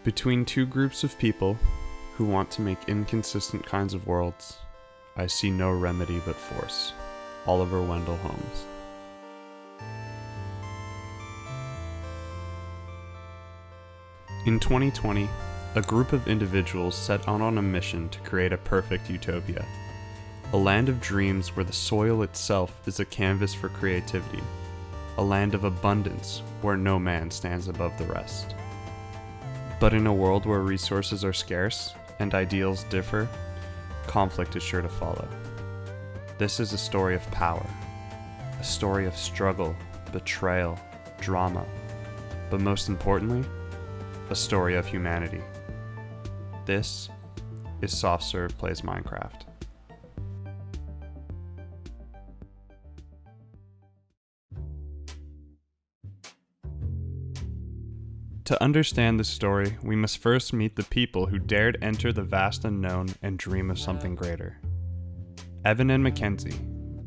Between two groups of people who want to make inconsistent kinds of worlds, I see no remedy but force. Oliver Wendell Holmes. In 2020, a group of individuals set out on a mission to create a perfect utopia. A land of dreams where the soil itself is a canvas for creativity. A land of abundance where no man stands above the rest. But in a world where resources are scarce and ideals differ, conflict is sure to follow. This is a story of power, a story of struggle, betrayal, drama, but most importantly, a story of humanity. This is Soft Serve Plays Minecraft. To understand this story, we must first meet the people who dared enter the vast unknown and dream of something greater. Evan and Mackenzie,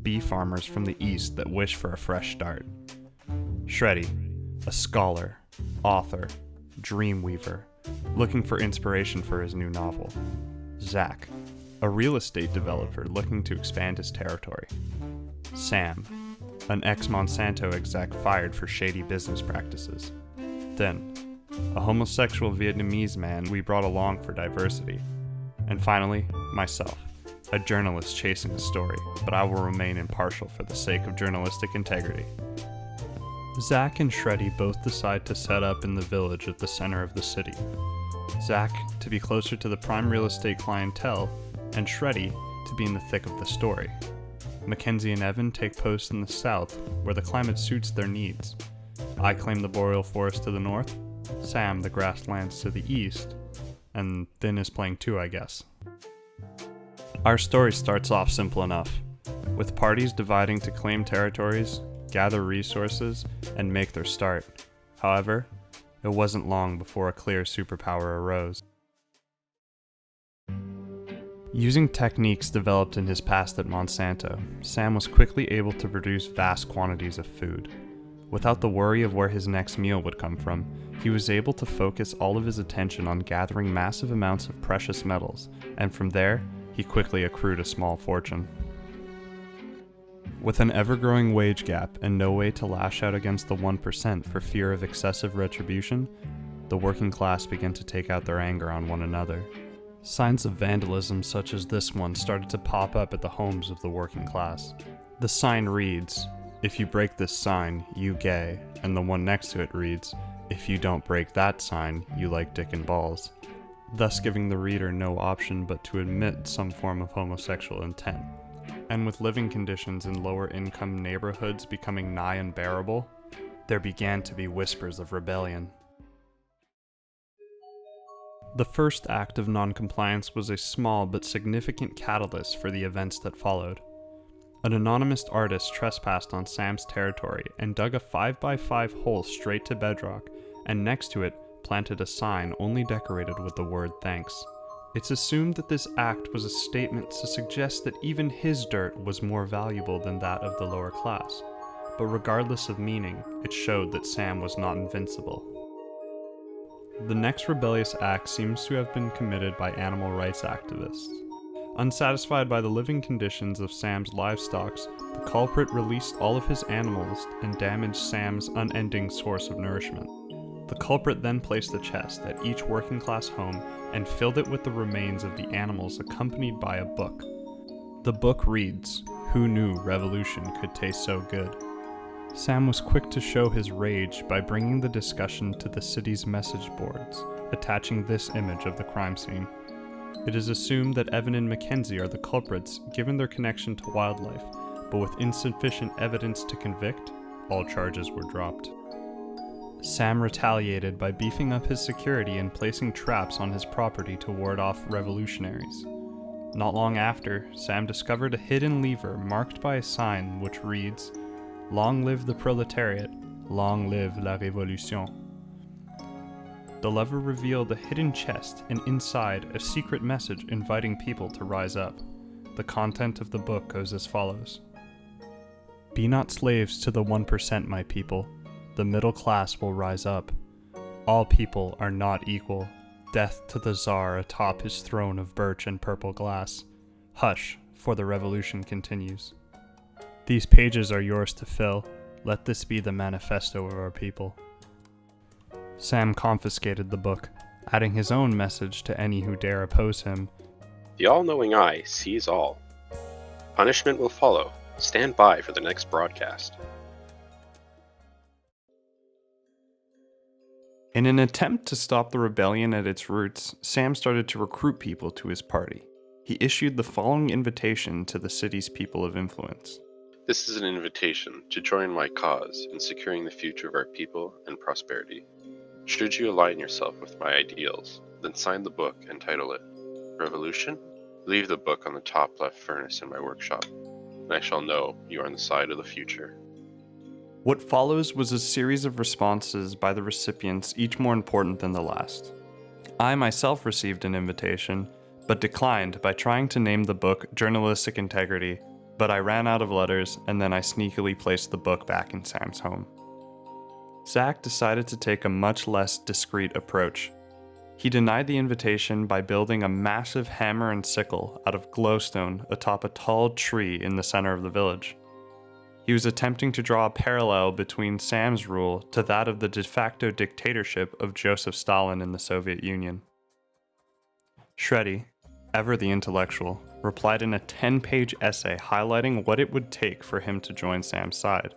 bee farmers from the east that wish for a fresh start. Shreddy, a scholar, author, dream weaver, looking for inspiration for his new novel. Zach, a real estate developer looking to expand his territory. Sam, an ex-Monsanto exec fired for shady business practices. Then, a homosexual Vietnamese man we brought along for diversity. And finally, myself, a journalist chasing a story, but I will remain impartial for the sake of journalistic integrity. Zach and Shreddy both decide to set up in the village at the center of the city. Zach to be closer to the prime real estate clientele, and Shreddy to be in the thick of the story. Mackenzie and Evan take post in the south, where the climate suits their needs. I claim the boreal forest to the north, Sam the grasslands to the east, and Thin is playing too, I guess. Our story starts off simple enough, with parties dividing to claim territories, gather resources, and make their start. However, it wasn't long before a clear superpower arose. Using techniques developed in his past at Monsanto, Sam was quickly able to produce vast quantities of food. Without the worry of where his next meal would come from, he was able to focus all of his attention on gathering massive amounts of precious metals, and from there, he quickly accrued a small fortune. With an ever-growing wage gap and no way to lash out against the 1% for fear of excessive retribution, the working class began to take out their anger on one another. Signs of vandalism such as this one started to pop up at the homes of the working class. The sign reads, "If you break this sign, you gay," and the one next to it reads, "If you don't break that sign, you like dick and balls," thus giving the reader no option but to admit some form of homosexual intent. And with living conditions in lower income neighborhoods becoming nigh unbearable, there began to be whispers of rebellion. The first act of non-compliance was a small but significant catalyst for the events that followed. An anonymous artist trespassed on Sam's territory and dug a 5x5 hole straight to bedrock, and next to it planted a sign only decorated with the word thanks. It's assumed that this act was a statement to suggest that even his dirt was more valuable than that of the lower class, but regardless of meaning, it showed that Sam was not invincible. The next rebellious act seems to have been committed by animal rights activists. Unsatisfied by the living conditions of Sam's livestock, the culprit released all of his animals and damaged Sam's unending source of nourishment. The culprit then placed a chest at each working class home and filled it with the remains of the animals accompanied by a book. The book reads, "Who knew revolution could taste so good?" Sam was quick to show his rage by bringing the discussion to the city's message boards, attaching this image of the crime scene. It is assumed that Evan and Mackenzie are the culprits given their connection to wildlife, but with insufficient evidence to convict, all charges were dropped. Sam retaliated by beefing up his security and placing traps on his property to ward off revolutionaries. Not long after, Sam discovered a hidden lever marked by a sign which reads, "Long live the proletariat, long live la révolution." The lever revealed a hidden chest and inside a secret message inviting people to rise up. The content of the book goes as follows. "Be not slaves to the 1%, my people. The middle class will rise up. All people are not equal. Death to the Tsar atop his throne of birch and purple glass. Hush, for the revolution continues. These pages are yours to fill. Let this be the manifesto of our people. Sam confiscated the book, adding his own message to any who dare oppose him. The all-knowing eye sees all. Punishment will follow. Stand by for the next broadcast. In an attempt to stop the rebellion at its roots, Sam started to recruit people to his party. He issued the following invitation to the city's people of influence. This is an invitation to join my cause in securing the future of our people and prosperity. Should you align yourself with my ideals, then sign the book and title it Revolution? Leave the book on the top left furnace in my workshop, and I shall know you are on the side of the future. What follows was a series of responses by the recipients, each more important than the last. I myself received an invitation, but declined by trying to name the book Journalistic Integrity, but I ran out of letters, and then I sneakily placed the book back in Sam's home. Zach decided to take a much less discreet approach. He denied the invitation by building a massive hammer and sickle out of glowstone atop a tall tree in the center of the village. He was attempting to draw a parallel between Sam's rule to that of the de facto dictatorship of Joseph Stalin in the Soviet Union. Shreddy, ever the intellectual, replied in a 10-page essay highlighting what it would take for him to join Sam's side.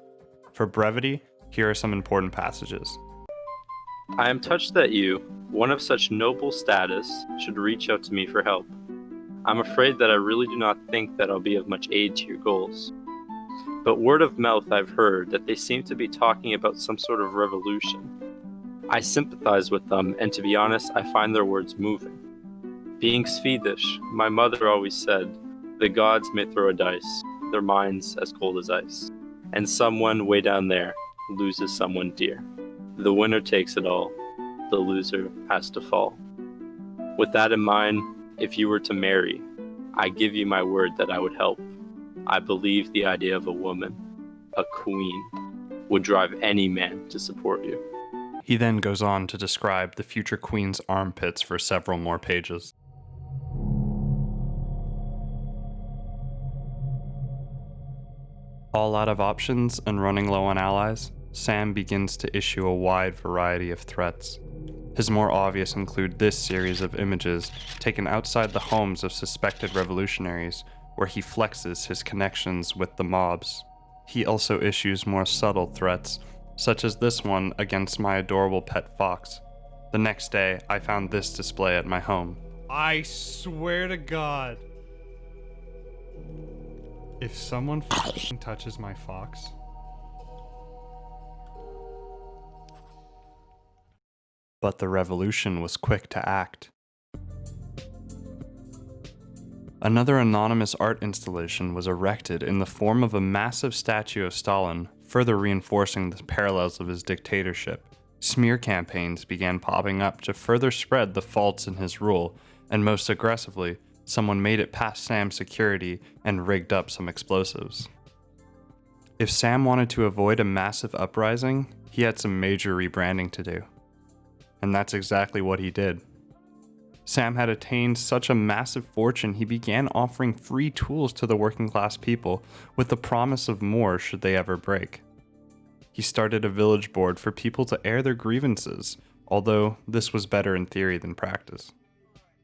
For brevity, here are some important passages. I am touched that you, one of such noble status, should reach out to me for help. I'm afraid that I really do not think that I'll be of much aid to your goals. But word of mouth I've heard that they seem to be talking about some sort of revolution. I sympathize with them, and to be honest, I find their words moving. Being Swedish, my mother always said, the gods may throw a dice, their minds as cold as ice, and someone way down there loses someone dear. The winner takes it all, the loser has to fall. With that in mind, if you were to marry, I give you my word that I would help. I believe the idea of a woman, a queen, would drive any man to support you. He then goes on to describe the future queen's armpits for several more pages. All out of options and running low on allies, Sam begins to issue a wide variety of threats. His more obvious include this series of images taken outside the homes of suspected revolutionaries, where he flexes his connections with the mobs. He also issues more subtle threats, such as this one against my adorable pet fox. The next day, I found this display at my home. I swear to God, if someone f***ing touches my fox, but the revolution was quick to act. Another anonymous art installation was erected in the form of a massive statue of Stalin, further reinforcing the parallels of his dictatorship. Smear campaigns began popping up to further spread the faults in his rule, and most aggressively, someone made it past Sam's security and rigged up some explosives. If Sam wanted to avoid a massive uprising, he had some major rebranding to do. And that's exactly what he did. Sam had attained such a massive fortune, he began offering free tools to the working class people with the promise of more should they ever break. He started a village board for people to air their grievances, although this was better in theory than practice.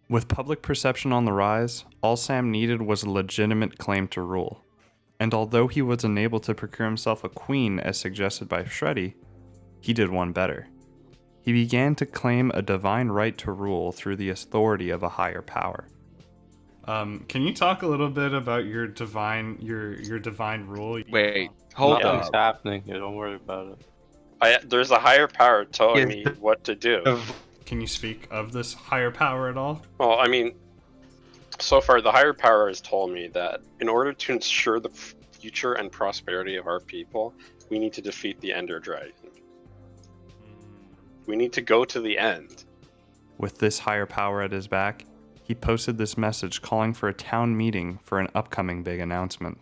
With public perception on the rise, all Sam needed was a legitimate claim to rule. And although he was unable to procure himself a queen as suggested by Shreddy, he did one better. He began to claim a divine right to rule through the authority of a higher power. Can you talk a little bit about your divine rule? Wait, hold Nothing's up. happening here, don't worry about it. There's a higher power telling Is me what to do. Can you speak of this higher power at all? Well, I mean, so far the higher power has told me that in order to ensure the future and prosperity of our people, we need to defeat the Ender Dragon. We need to go to the end. With this higher power at his back, he posted this message calling for a town meeting for an upcoming big announcement.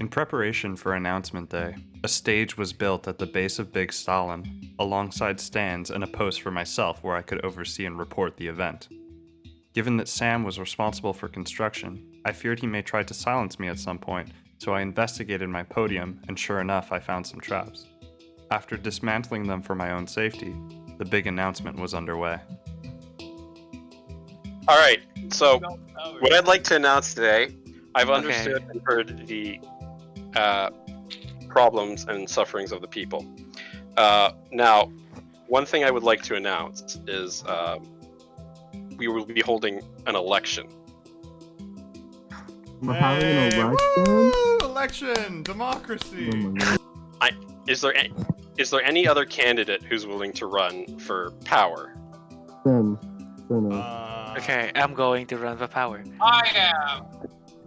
In preparation for announcement day, a stage was built at the base of Big Stalin, alongside stands and a post for myself where I could oversee and report the event. Given that Sam was responsible for construction, I feared he may try to silence me at some point, so I investigated my podium, and sure enough, I found some traps. After dismantling them for my own safety, the big announcement was underway. Alright, so what I'd like to announce today, I've understood and heard the problems and sufferings of the people. Now, one thing I would like to announce is we will be holding an election. We're having an Hey, election? woo! Election! Democracy! Oh my god. Is there any other candidate who's willing to run for power? Sin. Okay, I'm going to run for power. I am.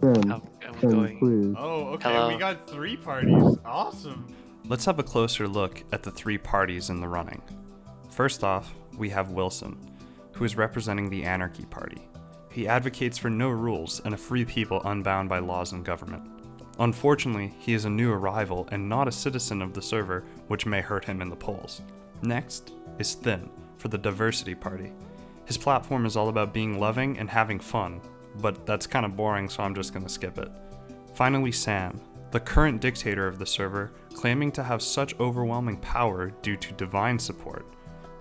Sin. I'm Sin, going. please. Oh, okay, Hello. we got 3 parties. Awesome. Let's have a closer look at the 3 parties in the running. First off, we have Wilson, who is representing the Anarchy Party. He advocates for no rules and a free people unbound by laws and government. Unfortunately, he is a new arrival and not a citizen of the server, which may hurt him in the polls. Next is Thin, for the Diversity Party. His platform is all about being loving and having fun, but that's kind of boring, so I'm just gonna skip it. Finally, Sam, the current dictator of the server, claiming to have such overwhelming power due to divine support.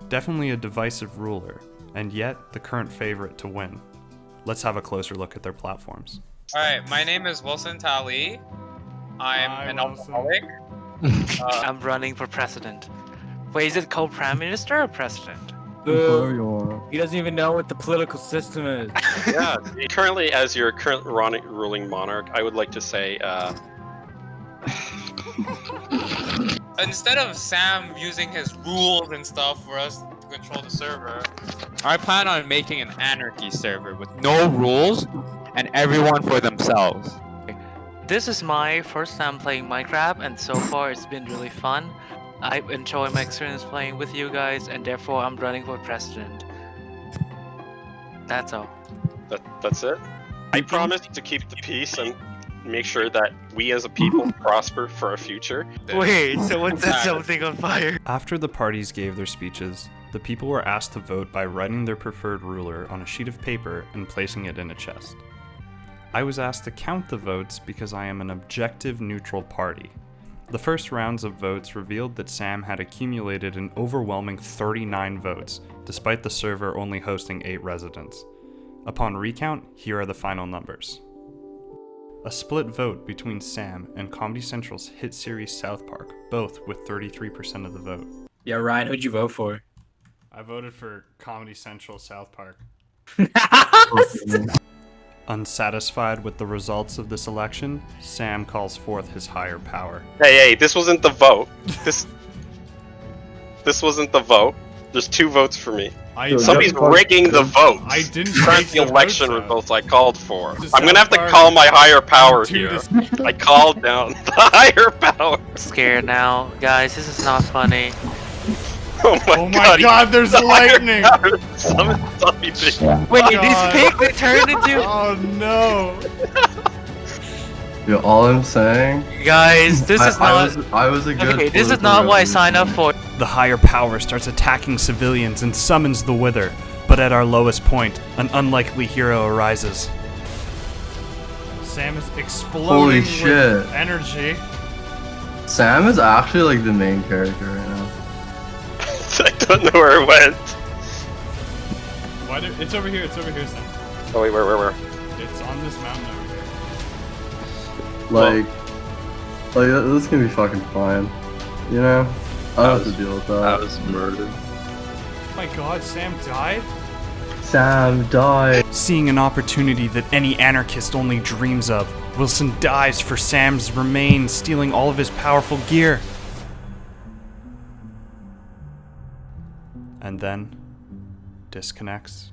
Definitely a divisive ruler, and yet the current favorite to win. Let's have a closer look at their platforms. Alright, my name is Wilson Tali. I'm Hi, an Wilson. alcoholic. I'm running for president. Wait, is it called prime minister or president? He doesn't even know what the political system is. Yeah. Currently, as your current ruling monarch, I would like to say, Instead of Sam using his rules and stuff for us to control the server, I plan on making an anarchy server with no rules and everyone for themselves. This is my first time playing Minecraft, and so far it's been really fun. I enjoy my experience playing with you guys, and therefore I'm running for president. That's all. that's it. I promise to keep the peace and make sure that we as a people prosper for our future. Wait, someone set something on fire. After the parties gave their speeches, the people were asked to vote by writing their preferred ruler on a sheet of paper and placing it in a chest. I was asked to count the votes because I am an objective neutral party. The first rounds of votes revealed that Sam had accumulated an overwhelming 39 votes, despite the server only hosting 8 residents. Upon recount, here are the final numbers. A split vote between Sam and Comedy Central's hit series South Park, both with 33% of the vote. Yeah, Ryan, who'd you vote for? I voted for Comedy Central South Park. Unsatisfied with the results of this election, Sam calls forth his higher power. Hey, this wasn't the vote. This wasn't the vote. There's 2 votes for me. Somebody's rigging the votes. I didn't Turn make the election votes out. results I called for. This I'm gonna have to South call my higher power To here. this- I called down the higher power. I'm scared now. Guys, this is not funny. Oh Oh my god, there's lightning! Summon Zombie Pig. Wait, God. these pigs they turned into... Oh no! Yo, all I'm saying, Guys, this is not... I was a good. Okay, this is political not what I revolution. signed up for. The higher power starts attacking civilians and summons the Wither, but at our lowest point, an unlikely hero arises. Sam is exploding Holy with shit. energy. Sam is actually like the main character right now. I don't know where it went. It's over here, Sam. Oh wait, where? It's on this mountain over here. Like this is gonna be fucking fine. You know, I don't have to deal with I that. was murdered. Oh my god, Sam died? Sam died. Seeing an opportunity that any anarchist only dreams of, Wilson dives for Sam's remains, stealing all of his powerful gear. And then disconnects